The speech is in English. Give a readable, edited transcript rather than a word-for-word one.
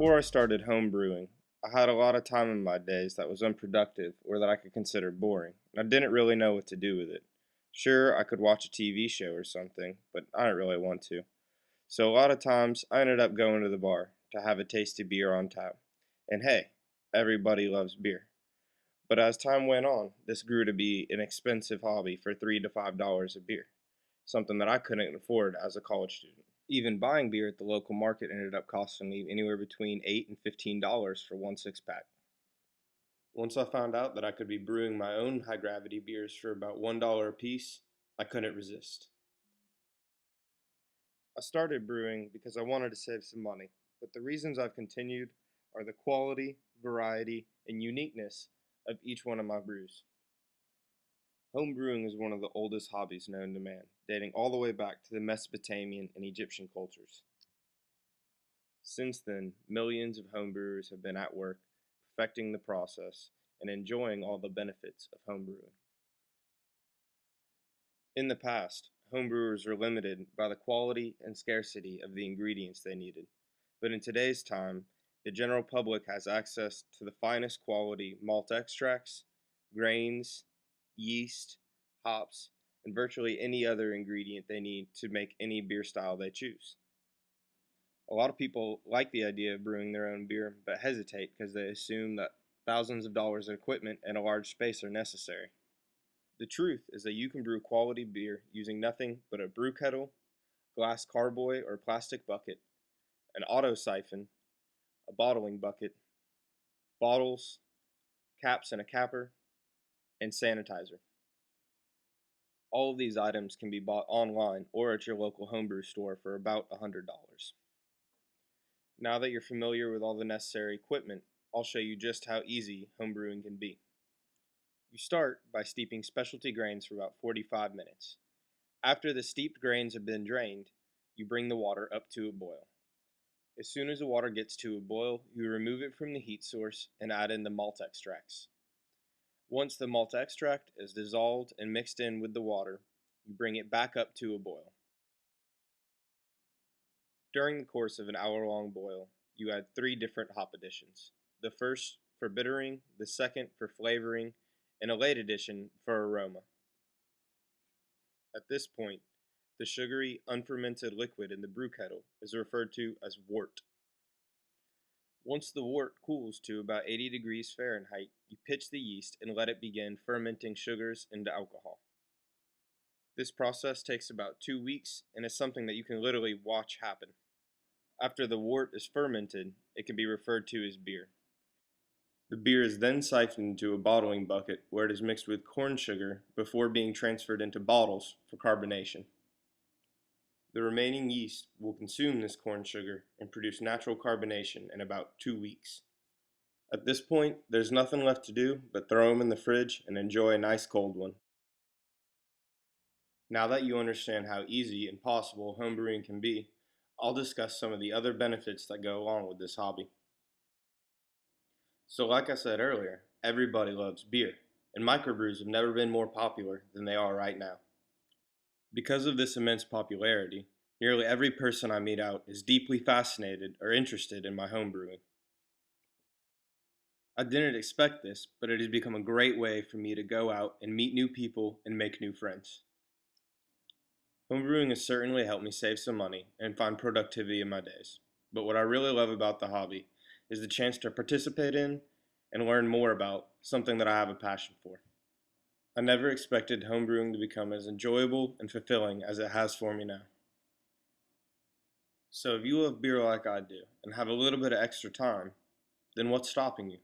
Before I started home brewing, I had a lot of time in my days that was unproductive or that I could consider boring, and I didn't really know what to do with it. Sure, I could watch a TV show or something, but I didn't really want to. So a lot of times I ended up going to the bar to have a tasty beer on tap. And hey, everybody loves beer. But as time went on, this grew to be an expensive hobby for $3 to $5 a beer, something that I couldn't afford as a college student. Even buying beer at the local market ended up costing me anywhere between $8 and $15 for one six pack. Once I found out that I could be brewing my own high gravity beers for about $1 a piece, I couldn't resist. I started brewing because I wanted to save some money, but the reasons I've continued are the quality, variety, and uniqueness of each one of my brews. Home brewing is one of the oldest hobbies known to man, dating all the way back to the Mesopotamian and Egyptian cultures. Since then, millions of homebrewers have been at work, perfecting the process and enjoying all the benefits of homebrewing. In the past, homebrewers were limited by the quality and scarcity of the ingredients they needed, but in today's time, the general public has access to the finest quality malt extracts, grains, yeast, hops, and virtually any other ingredient they need to make any beer style they choose. A lot of people like the idea of brewing their own beer, but hesitate because they assume that thousands of dollars of equipment and a large space are necessary. The truth is that you can brew quality beer using nothing but a brew kettle, glass carboy or plastic bucket, an auto siphon, a bottling bucket, bottles, caps and a capper, and sanitizer. All of these items can be bought online or at your local homebrew store for about $100. Now that you're familiar with all the necessary equipment, I'll show you just how easy homebrewing can be. You start by steeping specialty grains for about 45 minutes. After the steeped grains have been drained, you bring the water up to a boil. As soon as the water gets to a boil, you remove it from the heat source and add in the malt extracts. Once the malt extract is dissolved and mixed in with the water, you bring it back up to a boil. During the course of an hour-long boil, you add 3 different hop additions. The first for bittering, the second for flavoring, and a late addition for aroma. At this point, the sugary, unfermented liquid in the brew kettle is referred to as wort. Once the wort cools to about 80 degrees Fahrenheit, you pitch the yeast and let it begin fermenting sugars into alcohol. This process takes about 2 weeks and is something that you can literally watch happen. After the wort is fermented, it can be referred to as beer. The beer is then siphoned into a bottling bucket where it is mixed with corn sugar before being transferred into bottles for carbonation. The remaining yeast will consume this corn sugar and produce natural carbonation in about 2 weeks. At this point, there's nothing left to do but throw them in the fridge and enjoy a nice cold one. Now that you understand how easy and possible homebrewing can be, I'll discuss some of the other benefits that go along with this hobby. So like I said earlier, everybody loves beer, and microbrews have never been more popular than they are right now. Because of this immense popularity, nearly every person I meet out is deeply fascinated or interested in my homebrewing. I didn't expect this, but it has become a great way for me to go out and meet new people and make new friends. Homebrewing has certainly helped me save some money and find productivity in my days, but what I really love about the hobby is the chance to participate in and learn more about something that I have a passion for. I never expected homebrewing to become as enjoyable and fulfilling as it has for me now. So if you love beer like I do and have a little bit of extra time, then what's stopping you?